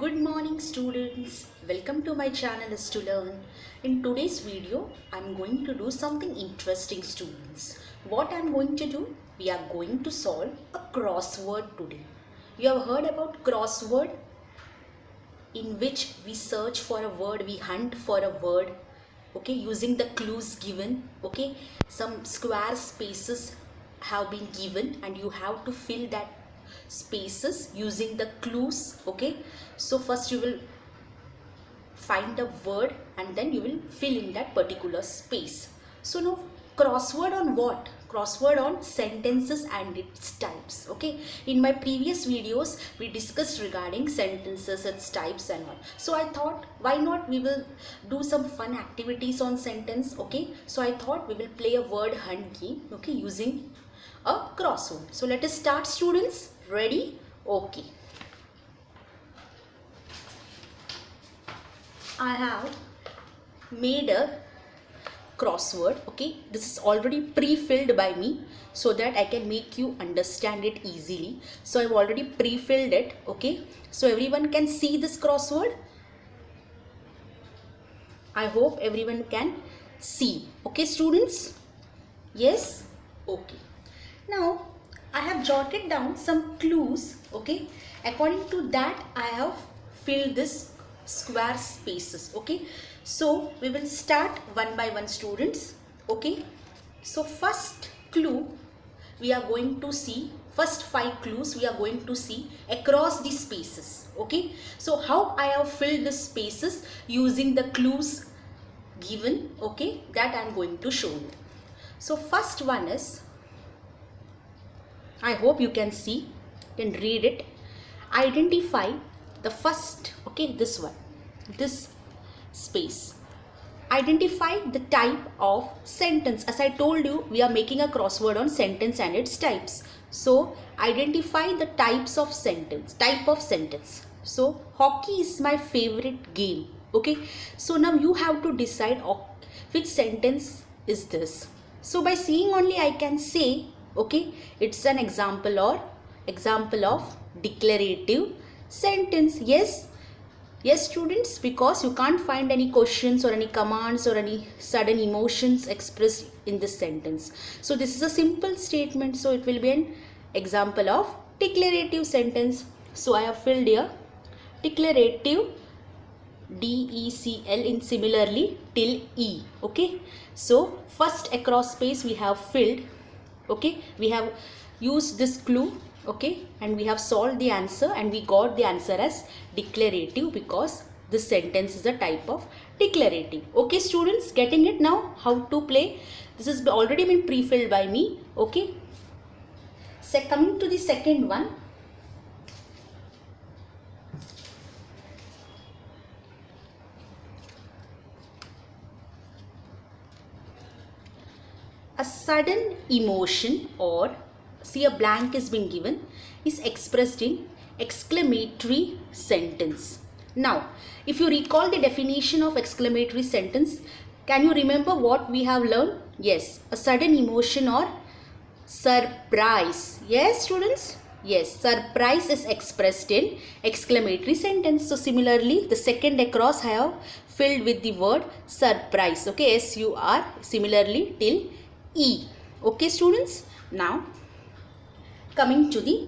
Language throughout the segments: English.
Good morning students, welcome to my channel is to learn. In today's video, I'm going to do something interesting students. What I'm going to do? We are going to solve a crossword today. You have heard about crossword in which we search for a word, we hunt for a word, okay, using the clues given, okay. Some square spaces have been given and you have to fill that spaces using the clues, okay. So first you will find a word and then you will fill in that particular space. So now crossword on what? Crossword on sentences and its types, okay. In my previous videos we discussed regarding sentences, its types and all. So I thought why not we will do some fun activities on sentence, okay. So I thought we will play a word hunt game, okay, using a crossword. So let us start students. Ready? Okay. I have made a crossword, okay. This is already pre-filled by me so that I can make you understand it easily. So I've already pre-filled it, okay. So everyone can see this crossword. I hope everyone can see, okay students. Yes, okay. Now I have jotted down some clues, okay. According to that I have filled this square spaces, okay. So we will start one by one students, okay. So first clue we are going to see, first 5 clues we are going to see across the spaces, okay. So how I have filled the spaces using the clues given, okay, that I am going to show you. So first one is, I hope you can see, you can read it. Identify the first, okay, this one, this space. Identify the type of sentence. As I told you, we are making a crossword on sentence and its types. So identify the types of sentence, type of sentence. So hockey is my favorite game, okay. So now you have to decide which sentence is this. So by seeing only I can say, okay, it's an example or example of declarative sentence. Yes, yes students, because you can't find any questions or any commands or any sudden emotions expressed in this sentence. So this is a simple statement, so it will be an example of declarative sentence. So I have filled here declarative, DECL in similarly till E, okay. So first across space we have filled, okay, we have used this clue, okay, and we have solved the answer and we got the answer as declarative because this sentence is a type of declarative, okay students. Getting it now how to play? This has already been pre-filled by me, okay. So coming to the second one, a sudden emotion, or see a blank has been given, is expressed in exclamatory sentence. Now if you recall the definition of exclamatory sentence, can you remember what we have learned? Yes, a sudden emotion or surprise. Yes students, yes, surprise is expressed in exclamatory sentence. So similarly the second across I have filled with the word surprise, okay, SUR, similarly till E, okay students. Now coming to the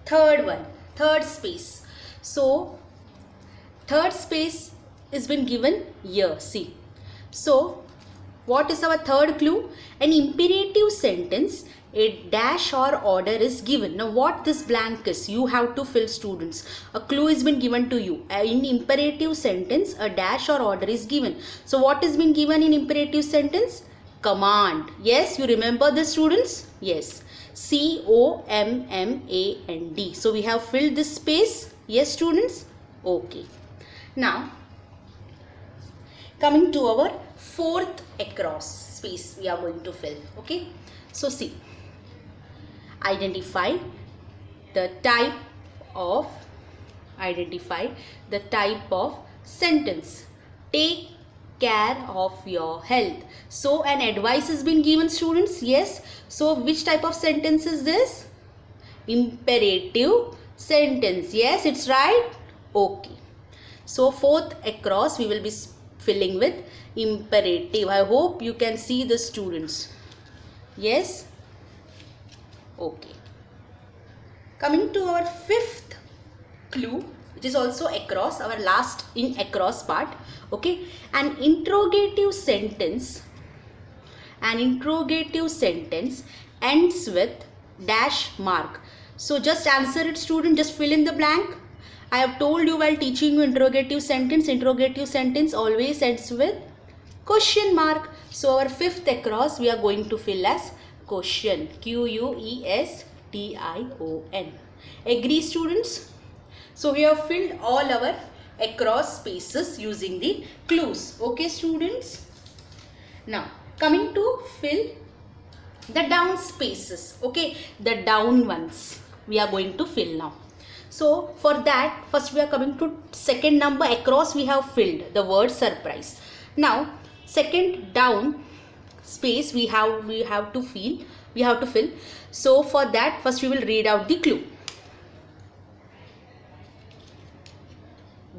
third one, third space. So third space is been given here, see. So what is our third clue? An imperative sentence, a dash or order is given. Now what this blank is, you have to fill students. A clue has been given to you. In imperative sentence a dash or order is given. So what has been given in imperative sentence? Command. Yes, you remember this students? Yes, COMMAND. So we have filled this space. Yes students, okay. Now coming to our fourth across space we are going to fill, okay. So see, identify the type of sentence. Take care of your health. So an advice has been given students. Yes, so which type of sentence is this? Imperative sentence. Yes, it's right. Okay. So fourth across we will be filling with imperative. I hope you can see the students. Yes? Okay. Coming to our fifth clue, which is also across, our last in across part. Okay. An interrogative sentence ends with dash mark. So just answer it, student. Just fill in the blank. I have told you while teaching you interrogative sentence always ends with question mark. So our fifth across we are going to fill as question. Question. Agree, students? So we have filled all our across spaces using the clues. Okay, students? Now coming to fill the down spaces. Okay, the down ones we are going to fill now. So for that, first we are coming to second number across we have filled the word surprise. Now second down space we have to fill. So for that, first we will read out the clue.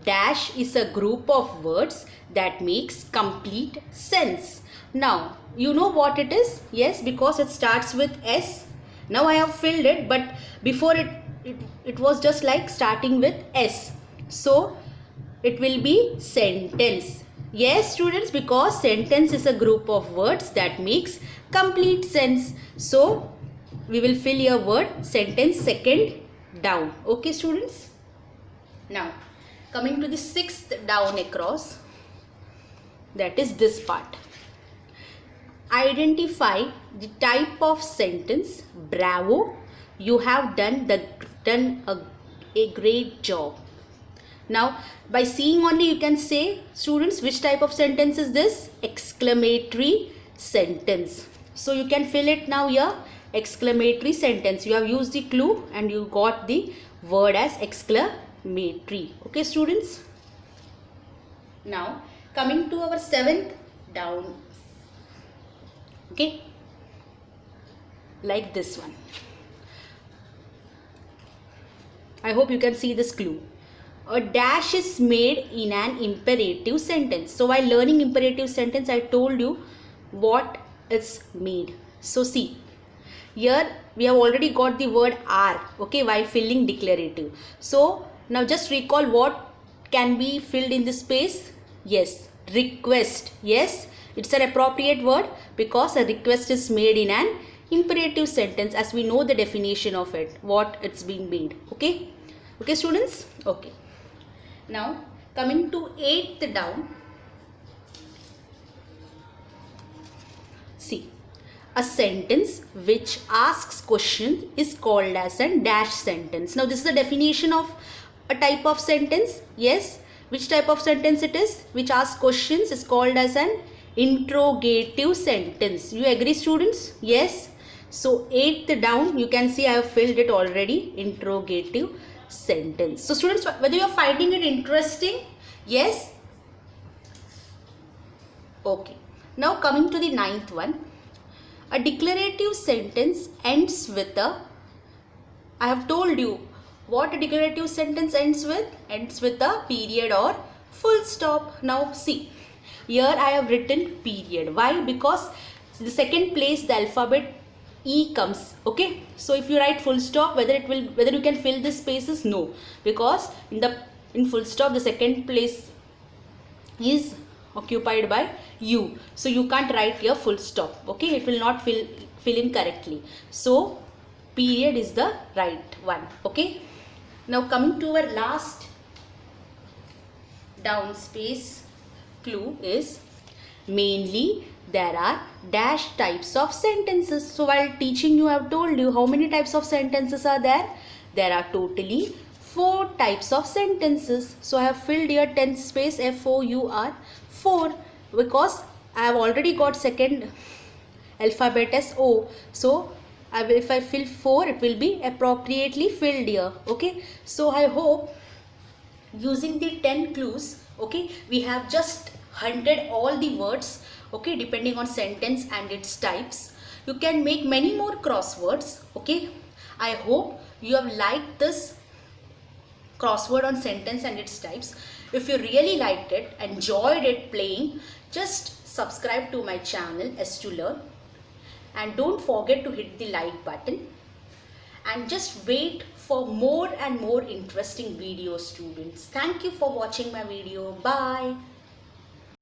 Dash is a group of words that makes complete sense. Now you know what it is. Yes, because it starts with S. Now I have filled it, but before it was just like starting with S. So it will be sentence. Yes, students, because sentence is a group of words that makes complete sense. So we will fill your word sentence second down. Okay, students? Now coming to the sixth down across, that is this part. Identify the type of sentence. Bravo, you have done a great job. Now by seeing only you can say, students, which type of sentence is this? Exclamatory sentence. So you can fill it now here. Exclamatory sentence. You have used the clue and you got the word as exclamatory. Okay, students? Now coming to our seventh down. Okay, like this one. I hope you can see this clue. A dash is made in an imperative sentence. So while learning imperative sentence, I told you what is made. So see, here we have already got the word are, okay, while filling declarative. So now just recall what can be filled in this space. Yes, request. Yes, it's an appropriate word because a request is made in an imperative sentence, as we know the definition of it, what it's being made. Okay, okay, students? Okay. Now coming to eighth down. See, a sentence which asks question is called as a dash sentence. Now this is the definition of a type of sentence. Yes, which type of sentence it is? Which asks questions is called as an interrogative sentence. You agree, students? Yes. So eighth down, you can see I have filled it already. Interrogative sentence. So students, whether you are finding it interesting? Yes. Okay. Now coming to the ninth one. A declarative sentence ends with a, I have told you what a declarative sentence ends with. Ends with a period or full stop. Now see, here I have written period. Why? Because the second place the alphabet E comes. Okay, so if you write full stop, whether you can fill the spaces? No, because in full stop the second place is occupied by U, so you can't write here full stop. Okay, it will not fill in correctly. So period is the right one. Okay, now coming to our last down space clue is mainly there are dash types of sentences. So while teaching you, I have told you how many types of sentences are there. There are totally 4 types of sentences. So I have filled here 10th space FOUR 4 because I have already got second alphabet as O. So if I fill 4, it will be appropriately filled here. Okay, so I hope using the 10 clues, okay, we have just hunted all the words, okay, depending on sentence and its types. You can make many more crosswords. Okay, I hope you have liked this crossword on sentence and its types. If you really liked it, enjoyed it playing, just subscribe to my channel S2Learn, and don't forget to hit the like button, and just wait for more and more interesting videos, students. Thank you for watching my video. Bye.